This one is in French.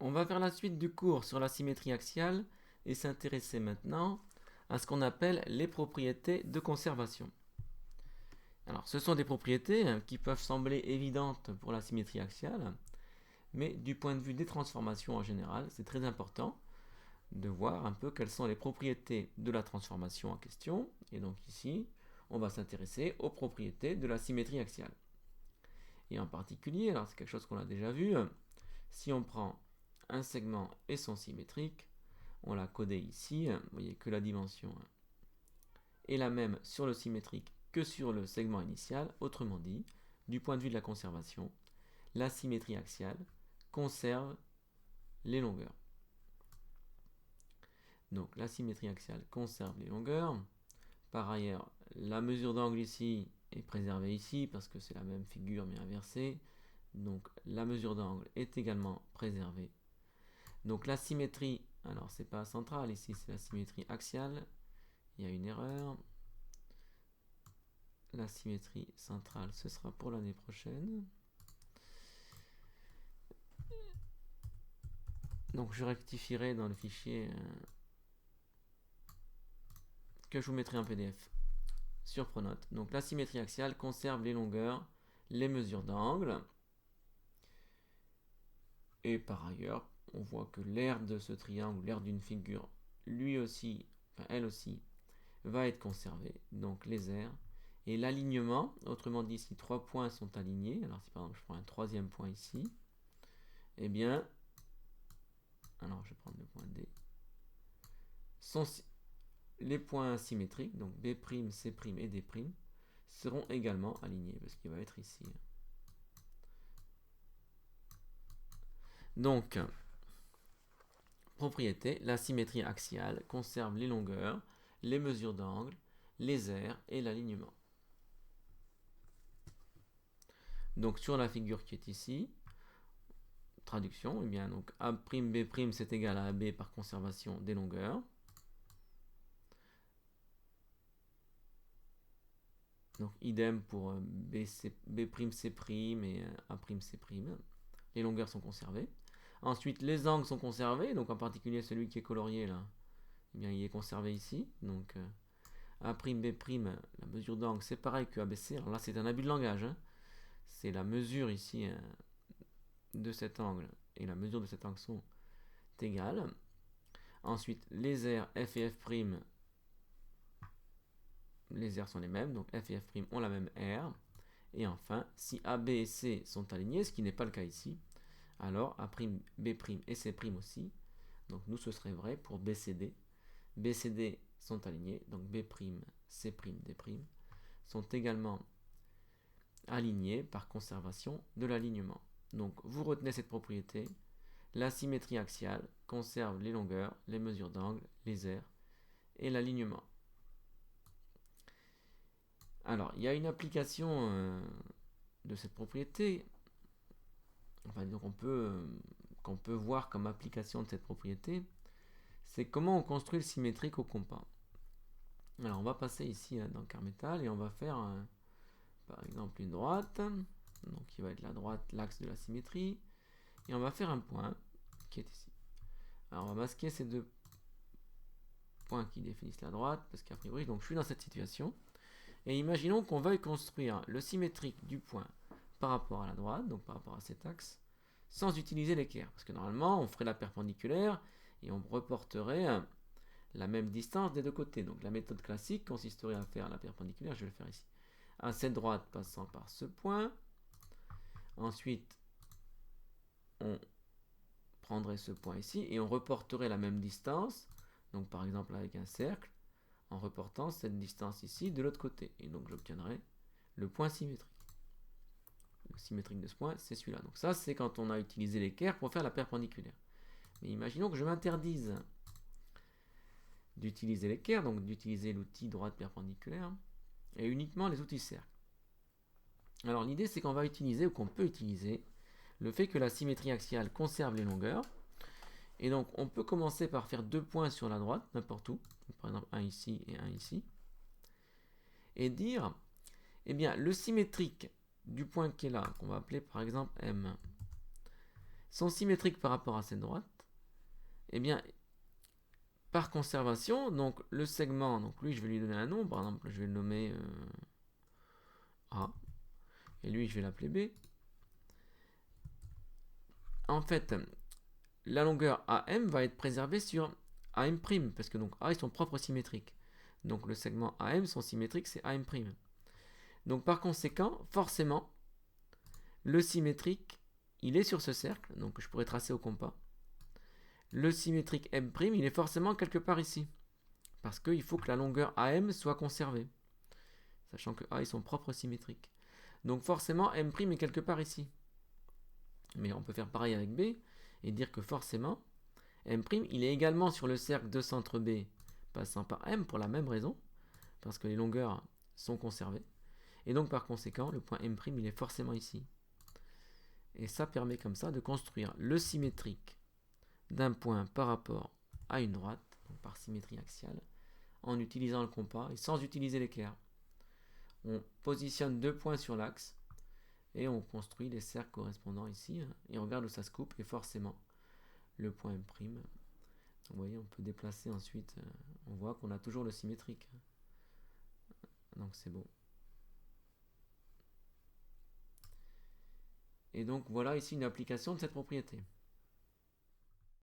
On va faire la suite du cours sur la symétrie axiale et s'intéresser maintenant à ce qu'on appelle les propriétés de conservation. Alors, ce sont des propriétés qui peuvent sembler évidentes pour la symétrie axiale, mais du point de vue des transformations en général, c'est très important de voir un peu quelles sont les propriétés de la transformation en question. Et donc ici, on va s'intéresser aux propriétés de la symétrie axiale. Et en particulier, alors c'est quelque chose qu'on a déjà vu, si on prend un segment et son symétrique, on l'a codé ici, vous voyez que la dimension est la même sur le symétrique que sur le segment initial. Autrement dit, du point de vue de la conservation, la symétrie axiale conserve les longueurs. Donc la symétrie axiale conserve les longueurs. Par ailleurs, la mesure d'angle ici est préservée ici parce que c'est la même figure mais inversée. Donc la mesure d'angle est également préservée. Donc la symétrie, alors c'est pas centrale ici, c'est la symétrie axiale. Il y a une erreur. La symétrie centrale, ce sera pour l'année prochaine. Donc je rectifierai dans le fichier que je vous mettrai en PDF sur Pronote. Donc la symétrie axiale conserve les longueurs, les mesures d'angle. Et par ailleurs, on voit que l'aire de ce triangle, l'aire d'une figure, lui aussi, enfin elle aussi, va être conservée. Donc les aires. Et l'alignement, autrement dit, si trois points sont alignés, alors si par exemple je prends un troisième point ici, eh bien, alors je vais prendre le point D, les points symétriques, donc B', C' et D', seront également alignés, parce qu'il va être ici. Donc, propriété, la symétrie axiale conserve les longueurs, les mesures d'angle, les aires et l'alignement. Donc sur la figure qui est ici, traduction, eh bien donc A'B' c'est égal à AB par conservation des longueurs. Donc idem pour B', C' et A'C'. Les longueurs sont conservées. Ensuite, les angles sont conservés, donc en particulier celui qui est colorié là, eh bien, il est conservé ici. Donc A'B', la mesure d'angle, c'est pareil que ABC. Alors là, c'est un abus de langage. Hein. C'est la mesure ici de cet angle et la mesure de cet angle sont égales. Ensuite, les aires F et F', les aires sont les mêmes, donc F et F' ont la même aire. Et enfin, si A, B et C sont alignés, ce qui n'est pas le cas ici, alors A', B' et C' aussi. Donc nous, ce serait vrai pour BCD. BCD sont alignés, donc B', C', D' sont également alignés par conservation de l'alignement. Donc vous retenez cette propriété. La symétrie axiale conserve les longueurs, les mesures d'angle, les aires et l'alignement. Alors, il y a une application de cette propriété, enfin, donc qu'on peut voir comme application de cette propriété, c'est comment on construit le symétrique au compas. Alors, on va passer ici dans Carmetal et on va faire, par exemple, une droite, donc qui va être la droite, l'axe de la symétrie, et on va faire un point qui est ici. Alors, on va masquer ces deux points qui définissent la droite, parce qu'a priori, donc je suis dans cette situation. Et imaginons qu'on veuille construire le symétrique du point par rapport à la droite, donc par rapport à cet axe, sans utiliser l'équerre. Parce que normalement, on ferait la perpendiculaire et on reporterait la même distance des deux côtés. Donc la méthode classique consisterait à faire la perpendiculaire, je vais le faire ici. À cette droite passant par ce point. Ensuite, on prendrait ce point ici et on reporterait la même distance, donc par exemple avec un cercle, en reportant cette distance ici de l'autre côté. Et donc j'obtiendrai le point symétrique. Le symétrique de ce point, c'est celui-là. Donc ça, c'est quand on a utilisé l'équerre pour faire la perpendiculaire. Mais imaginons que je m'interdise d'utiliser l'équerre, donc d'utiliser l'outil droite perpendiculaire, et uniquement les outils cercle. Alors l'idée, c'est qu'on va utiliser, ou qu'on peut utiliser, le fait que la symétrie axiale conserve les longueurs. Et donc, on peut commencer par faire deux points sur la droite, n'importe où. Par exemple, un ici et un ici. Et dire, eh bien, le symétrique du point qui est là, qu'on va appeler par exemple M, sont symétriques par rapport à cette droite, eh bien, par conservation, donc le segment, donc lui je vais lui donner un nom, par exemple je vais le nommer A, et lui je vais l'appeler B. En fait, la longueur AM va être préservée sur AM', parce que donc A est son propre symétrique. Donc le segment AM, son symétrique, c'est AM'. Donc par conséquent, forcément, le symétrique, il est sur ce cercle, donc je pourrais tracer au compas. Le symétrique M', il est forcément quelque part ici. Parce qu'il faut que la longueur AM soit conservée. Sachant que A est son propre symétrique. Donc forcément, M' est quelque part ici. Mais on peut faire pareil avec B et dire que forcément, M', il est également sur le cercle de centre B passant par M pour la même raison, parce que les longueurs sont conservées. Et donc par conséquent, le point M', il est forcément ici. Et ça permet comme ça de construire le symétrique d'un point par rapport à une droite, donc par symétrie axiale, en utilisant le compas et sans utiliser l'équerre. On positionne deux points sur l'axe et on construit les cercles correspondants ici, et on regarde où ça se coupe, et forcément le point M'. Vous voyez, on peut déplacer ensuite, on voit qu'on a toujours le symétrique. Donc c'est bon. Et donc voilà ici une application de cette propriété.